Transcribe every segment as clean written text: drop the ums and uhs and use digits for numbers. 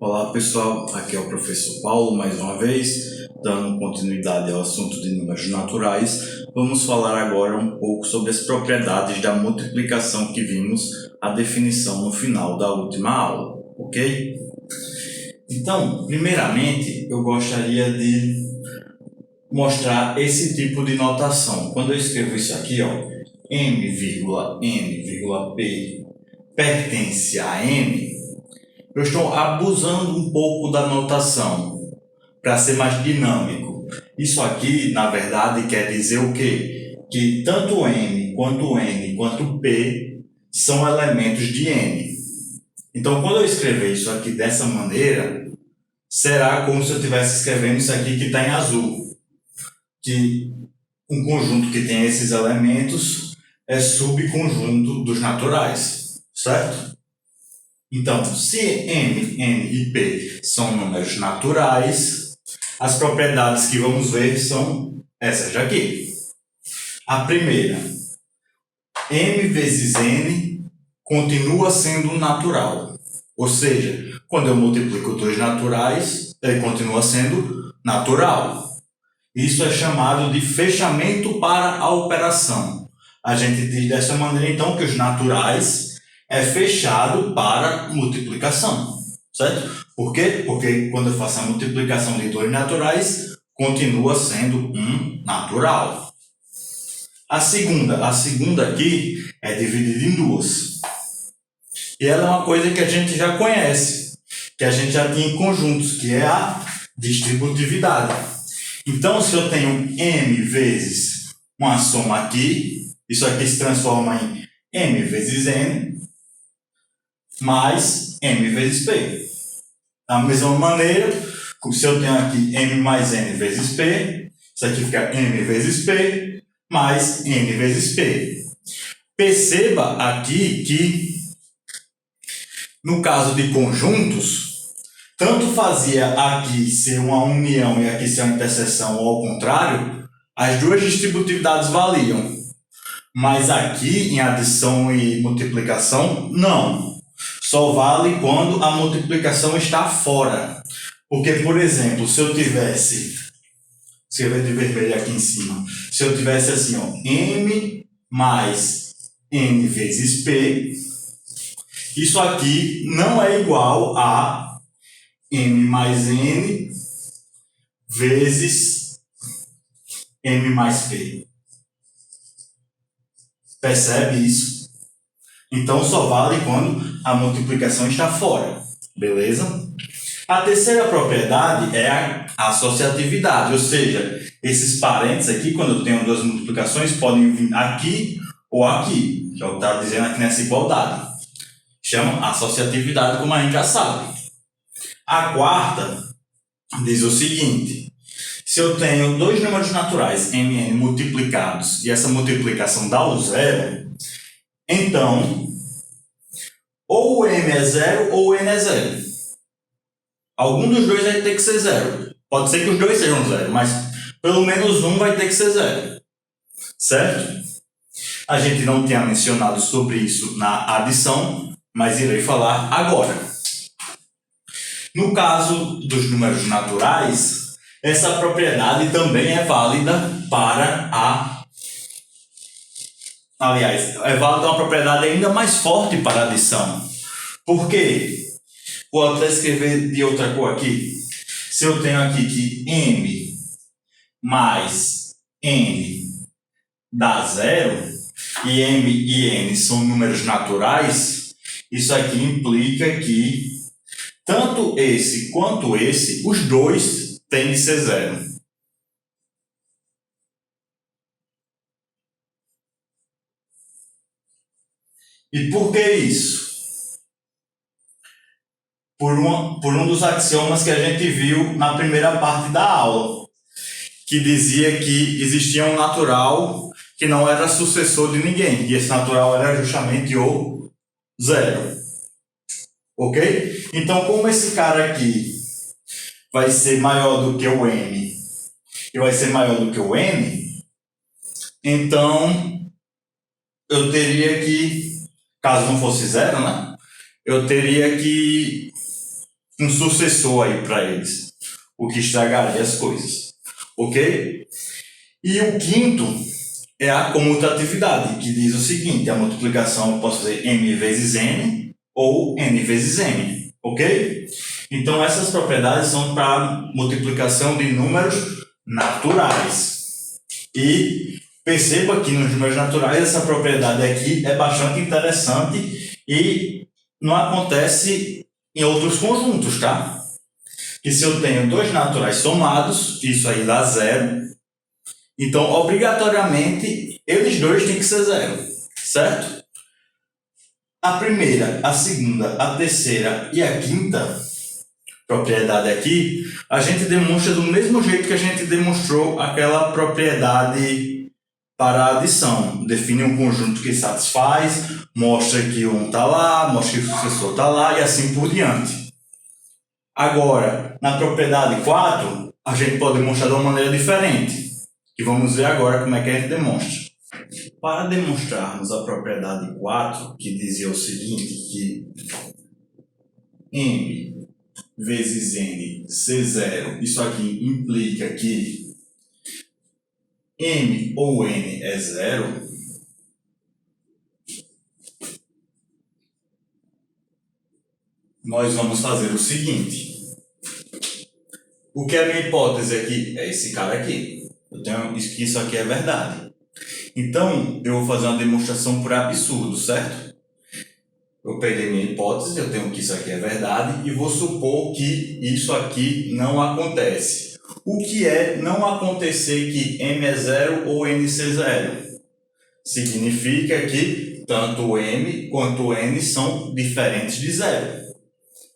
Olá pessoal, aqui é o professor Paulo mais uma vez, dando continuidade ao assunto de números naturais. Vamos falar agora um pouco sobre as propriedades da multiplicação que vimos a definição no final da última aula, ok? Então, primeiramente, eu gostaria de mostrar esse tipo de notação. Quando eu escrevo isso aqui, ó, m,n,p pertence a n, eu estou abusando um pouco da notação para ser mais dinâmico. Isso aqui, na verdade, quer dizer o quê? Que tanto m, quanto p são elementos de n. Então, quando eu escrever isso aqui dessa maneira, será como se eu estivesse escrevendo isso aqui que está em azul. Que um conjunto que tem esses elementos é subconjunto dos naturais, certo? Então, se m, n e p são números naturais, as propriedades que vamos ver são essas daqui. A primeira, m vezes n continua sendo natural. Ou seja, quando eu multiplico dois naturais, ele continua sendo natural. Isso é chamado de fechamento para a operação. A gente diz dessa maneira, então, que os naturais é fechado para multiplicação, certo? Por quê? Porque quando eu faço a multiplicação de dois naturais, continua sendo um natural. A segunda aqui é dividida em duas. E ela é uma coisa que a gente já conhece, que a gente já tinha em conjuntos, que é a distributividade. Então, se eu tenho m vezes uma soma aqui, isso aqui se transforma em m vezes n, mais m vezes p. Da mesma maneira, se eu tenho aqui m mais n vezes p, isso aqui fica m vezes p, mais n vezes p. Perceba aqui que, no caso de conjuntos, tanto fazia aqui ser uma união e aqui ser uma interseção, ou ao contrário, as duas distributividades valiam. Mas aqui, em adição e multiplicação, não. Só vale quando a multiplicação está fora. Porque, por exemplo, se eu tivesse, escrever de vermelho aqui em cima, se eu tivesse assim, ó, m mais n vezes p, isso aqui não é igual a m mais n vezes m mais p. Percebe isso? Então, só vale quando a multiplicação está fora, beleza? A terceira propriedade é a associatividade, ou seja, esses parênteses aqui, quando eu tenho duas multiplicações, podem vir aqui ou aqui, que é o que está dizendo aqui nessa igualdade. Chama associatividade, como a gente já sabe. A quarta diz o seguinte: se eu tenho dois números naturais, mn, multiplicados, e essa multiplicação dá o zero, então, ou o m é zero ou o n é zero. Algum dos dois vai ter que ser zero. Pode ser que os dois sejam zero, mas pelo menos um vai ter que ser zero. Certo? A gente não tinha mencionado sobre isso na adição, mas irei falar agora. No caso dos números naturais, essa propriedade também é válida para a... Aliás, é válida uma propriedade ainda mais forte para a adição. Por quê? Vou até escrever de outra cor aqui. Se eu tenho aqui que m mais n dá zero, e m e n são números naturais, isso aqui implica que tanto esse quanto esse, os dois têm que ser zero. E por que isso? Por um dos axiomas que a gente viu na primeira parte da aula, que dizia que existia um natural que não era sucessor de ninguém, e esse natural era justamente o zero. Ok? Então, como esse cara aqui vai ser maior do que o m e vai ser maior do que o n, então eu teria que, caso não fosse zero, né? Eu teria que um sucessor aí para eles, o que estragaria as coisas, ok? E o quinto é a comutatividade, que diz o seguinte: a multiplicação eu posso fazer m vezes n ou n vezes m, ok? Então essas propriedades são para multiplicação de números naturais. E perceba que nos números naturais essa propriedade aqui é bastante interessante e não acontece em outros conjuntos, tá? Que se eu tenho dois naturais somados, isso aí dá zero. Então, obrigatoriamente, eles dois têm que ser zero, certo? A primeira, a segunda, a terceira e a quinta propriedade aqui, a gente demonstra do mesmo jeito que a gente demonstrou aquela propriedade para a adição. Define um conjunto que satisfaz, mostra que um está lá, mostra que o sucessor está lá e assim por diante. Agora, na propriedade 4, a gente pode demonstrar de uma maneira diferente. E vamos ver agora como é que a gente demonstra. Para demonstrarmos a propriedade 4, que dizia o seguinte, que m vezes n C0, isso aqui implica que m ou n é zero, nós vamos fazer o seguinte. O que é a minha hipótese aqui? É esse cara aqui. Eu tenho que isso aqui é verdade. Então, eu vou fazer uma demonstração por absurdo, certo? Eu peguei minha hipótese, eu tenho que isso aqui é verdade e vou supor que isso aqui não acontece. O que é não acontecer que m é zero ou n ser zero? Significa que tanto m quanto n são diferentes de zero.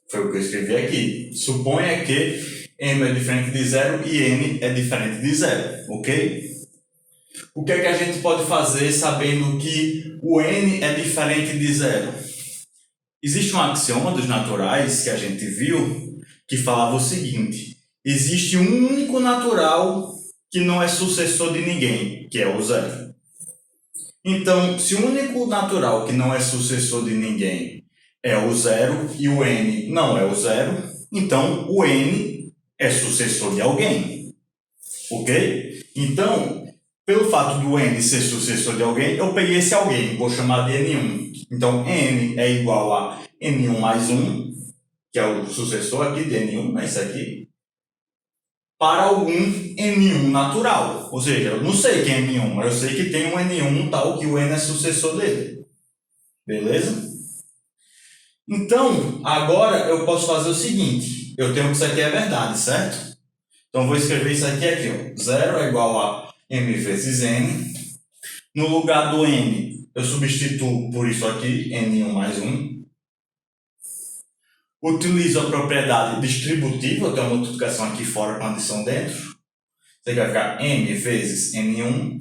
Foi o que eu escrevi aqui. Suponha que m é diferente de zero e n é diferente de zero, ok? O que é que a gente pode fazer sabendo que o n é diferente de zero? Existe um axioma dos naturais que a gente viu que falava o seguinte: existe um único natural que não é sucessor de ninguém, que é o zero. Então, se o único natural que não é sucessor de ninguém é o zero e o n não é o zero, então o n é sucessor de alguém, ok? Então, pelo fato do n ser sucessor de alguém, eu peguei esse alguém, vou chamar de n1. Então, n é igual a n1 mais 1, que é o sucessor aqui de n1, é isso aqui, para algum n1 natural. Ou seja, eu não sei quem é n1, mas eu sei que tem um n1 tal que o n é sucessor dele. Beleza? Então, agora eu posso fazer o seguinte. Eu tenho que isso aqui é verdade, certo? Então, vou escrever isso aqui, ó. 0 é igual a m vezes n. No lugar do n, eu substituo por isso aqui, n1 mais 1. Utilizo a propriedade distributiva, eu tenho uma multiplicação aqui fora com adição dentro. Isso aqui vai ficar m vezes n1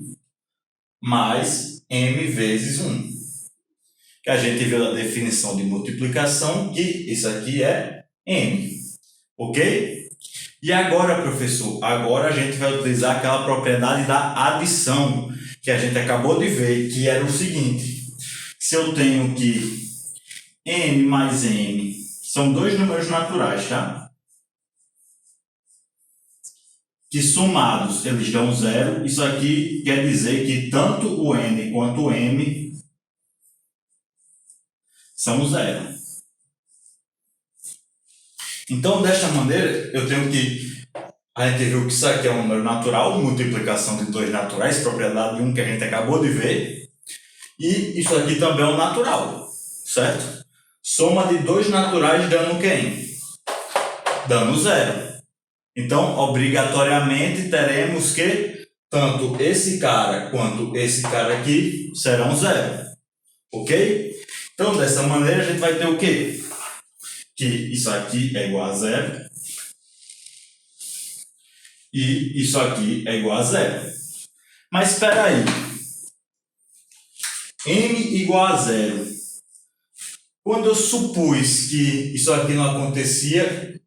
mais m vezes 1. Que a gente viu na definição de multiplicação que isso aqui é n. Ok? E agora, professor, agora a gente vai utilizar aquela propriedade da adição que a gente acabou de ver, que era o seguinte: se eu tenho que n mais n são dois números naturais, tá? Que somados eles dão zero, isso aqui quer dizer que tanto o n quanto o m são zero. Então, desta maneira, eu tenho que... A gente viu que isso aqui é um número natural, multiplicação de dois naturais, propriedade 1 que a gente acabou de ver. E isso aqui também é um natural, certo? Soma de dois naturais dando quem? Dando zero. Então, obrigatoriamente, teremos que tanto esse cara quanto esse cara aqui serão zero. Ok? Então, dessa maneira, a gente vai ter o quê? Que isso aqui é igual a zero. E isso aqui é igual a zero. Mas espera aí. M igual a zero. Quando eu supus que isso aqui não acontecia,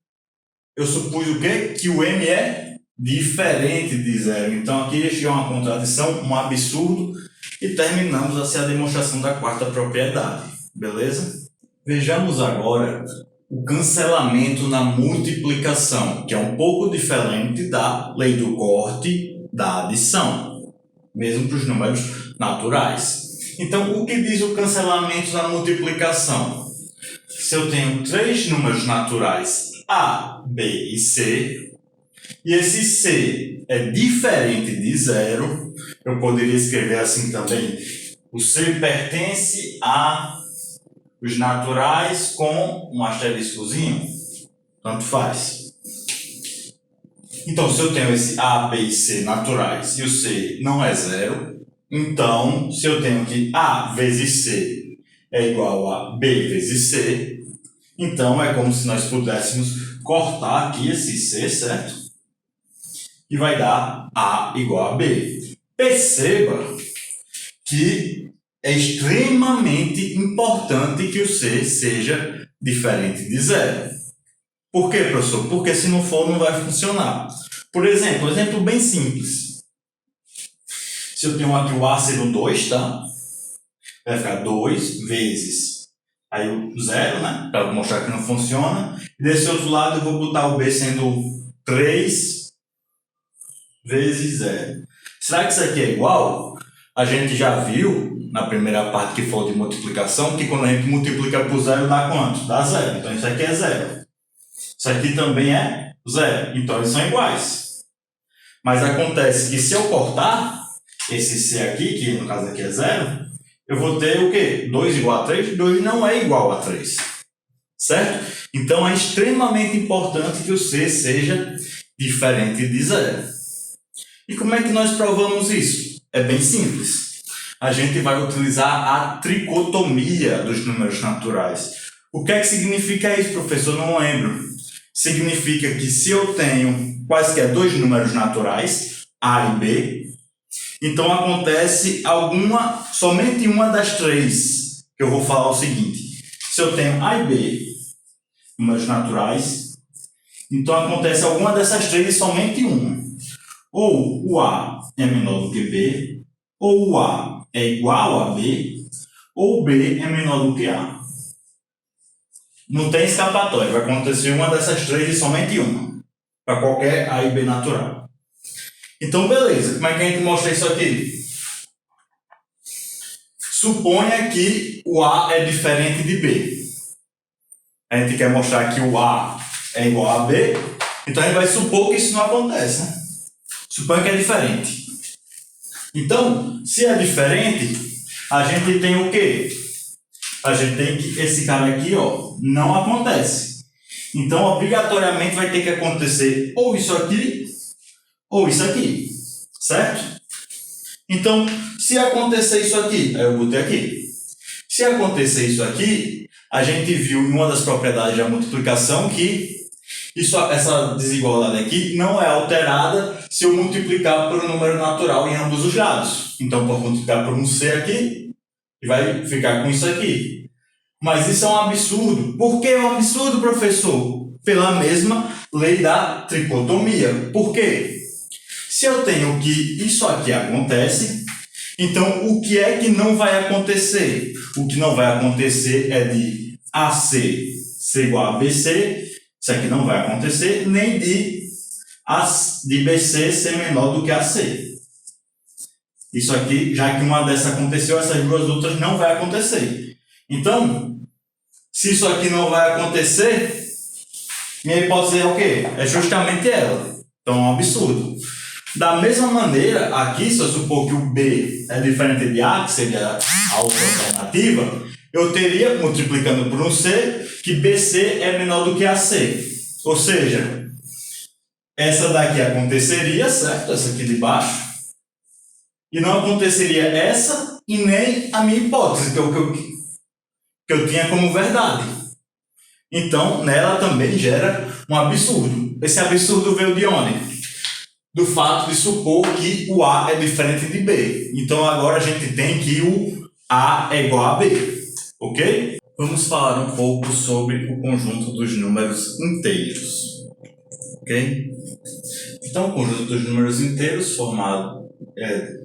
eu supus o quê? Que o M é diferente de zero. Então aqui já chegou uma contradição, um absurdo. E terminamos assim a demonstração da quarta propriedade. Beleza? Vejamos agora o cancelamento na multiplicação, que é um pouco diferente da lei do corte da adição, mesmo para os números naturais. Então, o que diz o cancelamento na multiplicação? Se eu tenho três números naturais A, B e C, e esse C é diferente de zero, eu poderia escrever assim também: o C pertence a os naturais com um asteriscozinho, tanto faz. Então, se eu tenho esse A, B e C naturais e o C não é zero, então, se eu tenho que A vezes C é igual a B vezes C, então é como se nós pudéssemos cortar aqui esse C, certo? E vai dar A igual a B. Perceba que é extremamente importante que o C seja diferente de zero. Por quê, professor? Porque se não for, não vai funcionar. Por exemplo, um exemplo bem simples. Se eu tenho aqui o A sendo 2, tá? Vai ficar 2 vezes aí o zero, né? Para mostrar que não funciona. E desse outro lado eu vou botar o B sendo 3 vezes zero. Será que isso aqui é igual? A gente já viu na primeira parte que foi de multiplicação que quando a gente multiplica por zero dá quanto? Dá zero. Então isso aqui é zero. Isso aqui também é zero. Então eles são iguais. Mas acontece que se eu cortar esse C aqui, que no caso aqui é zero, eu vou ter o quê? 2 igual a 3? 2 não é igual a 3. Certo? Então é extremamente importante que o C seja diferente de zero. E como é que nós provamos isso? É bem simples. A gente vai utilizar a tricotomia dos números naturais. O que é que significa isso, professor? Não lembro. Significa que se eu tenho quaisquer dois números naturais, A e B, então acontece somente uma das três, que eu vou falar o seguinte. Se eu tenho A e B, números naturais, então acontece alguma dessas três e somente uma. Ou o A é menor do que B, ou o A é igual a B, ou B é menor do que A. Não tem escapatória, vai acontecer uma dessas três e somente uma, para qualquer A e B natural. Então, beleza, como é que a gente mostra isso aqui? Suponha que o A é diferente de B. A gente quer mostrar que o A é igual a B, então a gente vai supor que isso não acontece, né? Suponha que é diferente. Então, se é diferente, a gente tem o quê? A gente tem que esse cara aqui, ó, não acontece. Então, obrigatoriamente vai ter que acontecer ou isso aqui, ou isso aqui. Certo? Então, se acontecer isso aqui, aí eu botei aqui. Se acontecer isso aqui, a gente viu em uma das propriedades da multiplicação que essa desigualdade aqui não é alterada se eu multiplicar por um número natural em ambos os lados. Então, posso multiplicar por um C aqui e vai ficar com isso aqui. Mas isso é um absurdo. Por que é um absurdo, professor? Pela mesma lei da tricotomia. Por quê? Se eu tenho que isso aqui acontece, então o que é que não vai acontecer? O que não vai acontecer é de AC ser igual a BC, isso aqui não vai acontecer, nem de BC ser menor do que AC. Isso aqui, já que uma dessas aconteceu, essas duas outras não vai acontecer. Então, se isso aqui não vai acontecer, minha hipótese é o quê? É justamente ela. Então é um absurdo. Da mesma maneira, aqui, se eu supor que o B é diferente de A, que seria a outra alternativa, eu teria, multiplicando por um C, que BC é menor do que AC. Ou seja, essa daqui aconteceria, certo? Essa aqui de baixo. E não aconteceria essa e nem a minha hipótese, que eu tinha como verdade. Então, nela também gera um absurdo. Esse absurdo veio de onde? Do fato de supor que o A é diferente de B. Então, agora a gente tem que o A é igual a B. Ok? Vamos falar um pouco sobre o conjunto dos números inteiros. Ok? Então, o conjunto dos números inteiros,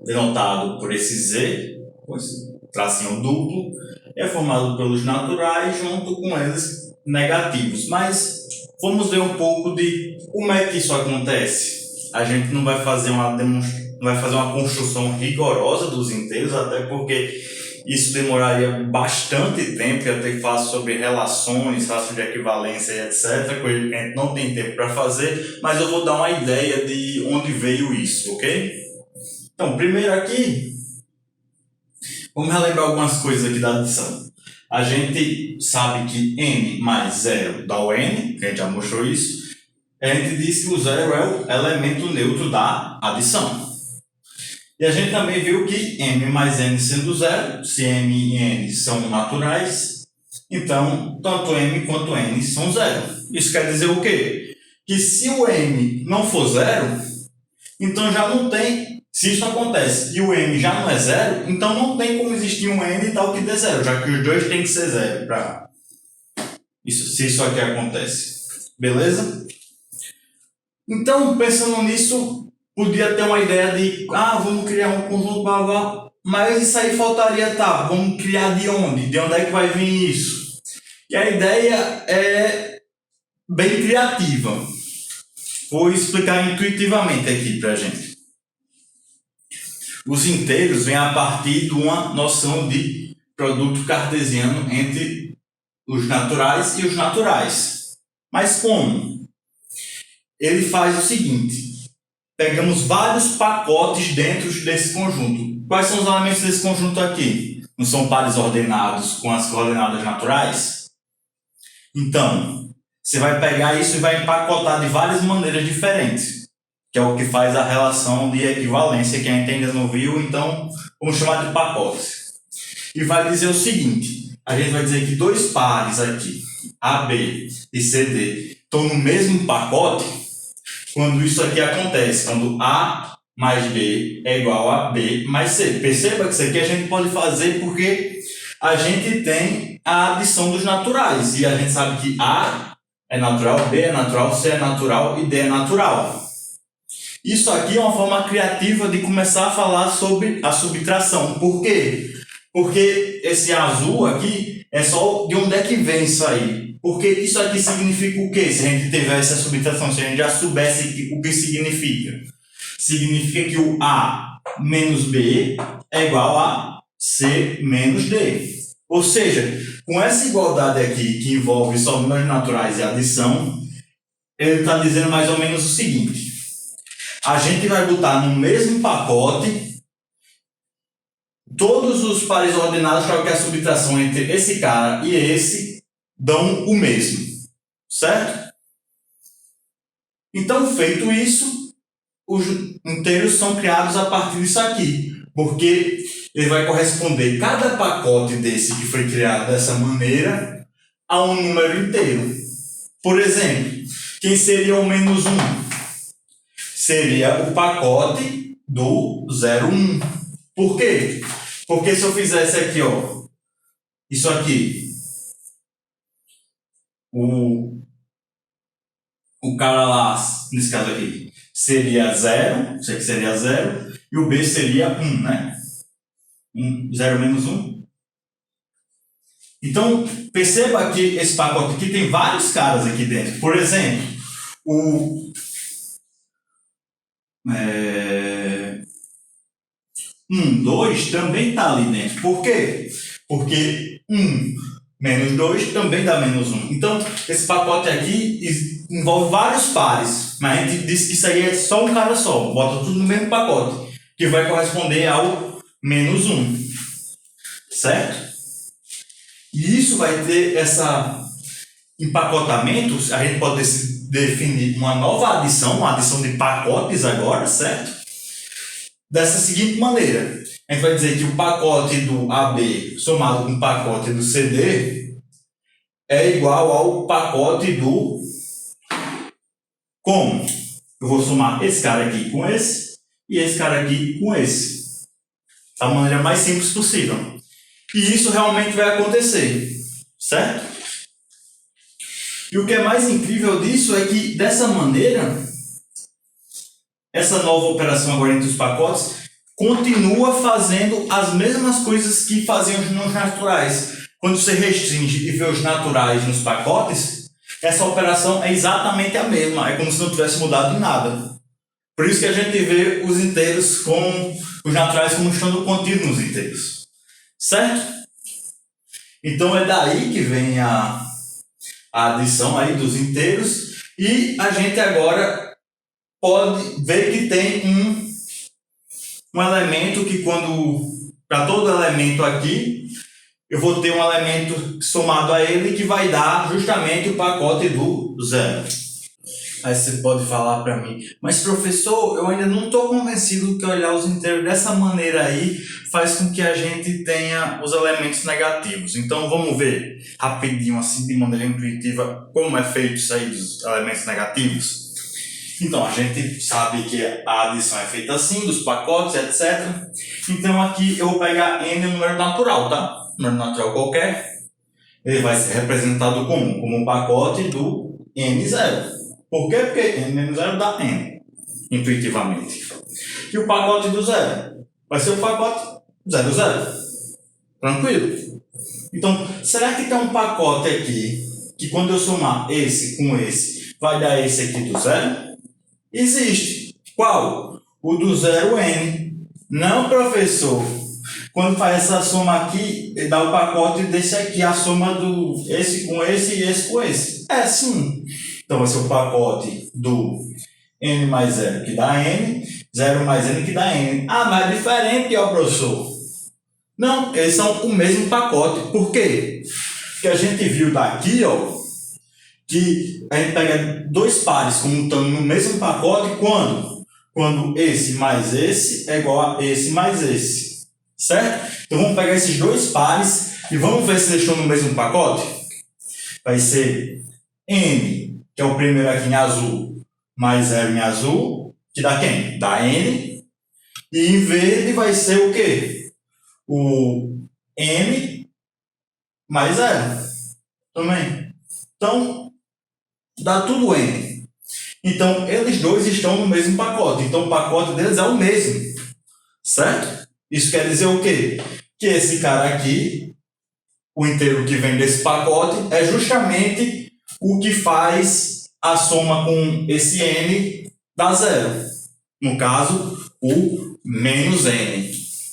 denotado por esse Z, com esse tracinho duplo, é formado pelos naturais junto com eles negativos. Mas vamos ver um pouco de como é que isso acontece. A gente não vai fazer uma construção rigorosa dos inteiros, até porque isso demoraria bastante tempo, ia ter que falar sobre relações, relações de equivalência e etc., coisa que a gente não tem tempo para fazer, mas eu vou dar uma ideia de onde veio isso, ok? Então, primeiro aqui, vamos relembrar algumas coisas aqui da adição. A gente sabe que n mais 0 dá o n, que a gente já mostrou isso. A gente diz que o 0 é o elemento neutro da adição. E a gente também viu que m mais n sendo 0, se m e n são naturais, então tanto m quanto n são 0. Isso quer dizer o quê? Que se o m não for 0, então já não tem. Se isso acontece e o m já não é 0, então não tem como existir um n tal que dê 0, já que os dois têm que ser 0 para isso, se isso aqui acontece. Beleza? Então, pensando nisso, podia ter uma ideia de, vamos criar um conjunto, blá, blá, mas isso aí faltaria, vamos criar de onde? De onde é que vai vir isso? E a ideia é bem criativa. Vou explicar intuitivamente aqui pra gente. Os inteiros vêm a partir de uma noção de produto cartesiano entre os naturais e os naturais. Mas como? Ele faz o seguinte: pegamos vários pacotes dentro desse conjunto. Quais são os elementos desse conjunto aqui? Não são pares ordenados com as coordenadas naturais? Então, você vai pegar isso e vai empacotar de várias maneiras diferentes, que é o que faz a relação de equivalência que a gente ainda não viu, então vamos chamar de pacotes. E vai dizer o seguinte: a gente vai dizer que dois pares aqui, AB e CD, estão no mesmo pacote quando isso aqui acontece, quando A mais B é igual a B mais C. Perceba que isso aqui a gente pode fazer porque a gente tem a adição dos naturais, e a gente sabe que A é natural, B é natural, C é natural e D é natural. Isso aqui é uma forma criativa de começar a falar sobre a subtração. Por quê? Porque esse azul aqui é só de onde é que vem isso aí. Porque isso aqui significa o quê? Se a gente tivesse a subtração, se a gente já soubesse o que significa. Significa que o A menos B é igual a C menos D. Ou seja, com essa igualdade aqui, que envolve só números naturais e adição, ele está dizendo mais ou menos o seguinte: a gente vai botar no mesmo pacote todos os pares ordenados para que a subtração entre esse cara e esse dão o mesmo, certo? Então, feito isso, os inteiros são criados a partir disso aqui, porque ele vai corresponder cada pacote desse que foi criado dessa maneira a um número inteiro. Por exemplo, quem seria o menos 1? Seria o pacote do 0, 1. Por quê? Porque se eu fizesse aqui, isso aqui, o cara lá, nesse caso aqui, seria 0, isso aqui seria 0, e o B seria 1, né? 0 menos 1. Então, perceba que esse pacote aqui tem vários caras aqui dentro. Por exemplo, o 1, 2 também está ali dentro. Por quê? Porque 1 menos 2 também dá menos 1. Então, esse pacote aqui envolve vários pares, mas a gente disse que isso aí é só um cara só. Bota tudo no mesmo pacote, que vai corresponder ao menos 1. Certo? E isso vai ter esse empacotamento. A gente pode definir uma nova adição, uma adição de pacotes agora, certo? Dessa seguinte maneira: a gente vai dizer que o pacote do AB somado com o pacote do CD é igual ao pacote do... Como? Eu vou somar esse cara aqui com esse e esse cara aqui com esse, da maneira mais simples possível. E isso realmente vai acontecer, certo? E o que é mais incrível disso é que, dessa maneira, essa nova operação agora entre os pacotes continua fazendo as mesmas coisas que faziam nos naturais. quando você restringe e vê os naturais nos pacotes, essa operação é exatamente a mesma, é como se não tivesse mudado em nada. Por isso que a gente vê os inteiros com os naturais como estando contidos nos inteiros. Certo? Então é daí que vem a adição aí dos inteiros, e a gente agora pode ver que tem um elemento que, quando para todo elemento aqui, eu vou ter um elemento somado a ele que vai dar justamente o pacote do zero. Aí você pode falar para mim, mas professor, eu ainda não estou convencido que olhar os inteiros dessa maneira aí faz com que a gente tenha os elementos negativos. Então vamos ver rapidinho, assim, de maneira intuitiva, como é feito isso aí dos elementos negativos. Então a gente sabe que a adição é feita assim, dos pacotes, etc. Então aqui eu vou pegar n é um número natural, tá? Número natural qualquer. Ele vai ser representado como um pacote do n0. Por quê? Porque n menos 0 dá n, intuitivamente. E o pacote do zero vai ser o pacote 0, 0. Tranquilo? Então, será que tem um pacote aqui que, quando eu somar esse com esse, vai dar esse aqui do zero? Existe. Qual? O do 0n. Não, professor. Quando faz essa soma aqui, ele dá o pacote desse aqui, a soma do esse com esse e esse com esse. É sim. Então vai ser o pacote do n mais 0 que dá n, 0 mais n que dá n. Ah, mas é diferente, ó, professor. Não, eles são o mesmo pacote. Por quê? Porque a gente viu daqui, ó, que a gente pega dois pares como estão no mesmo pacote quando? Quando esse mais esse é igual a esse mais esse. Certo? Então vamos pegar esses dois pares e vamos ver se eles estão no mesmo pacote. Vai ser n, que é o primeiro aqui em azul, mais 0 em azul, que dá quem? Dá n. E em verde vai ser o quê? O n mais 0. Também. Então, dá tudo n. Então, eles dois estão no mesmo pacote. Então, o pacote deles é o mesmo. Certo? Isso quer dizer o quê? Que esse cara aqui, o inteiro que vem desse pacote, é justamente o que faz a soma com esse n dá zero. No caso, o menos n.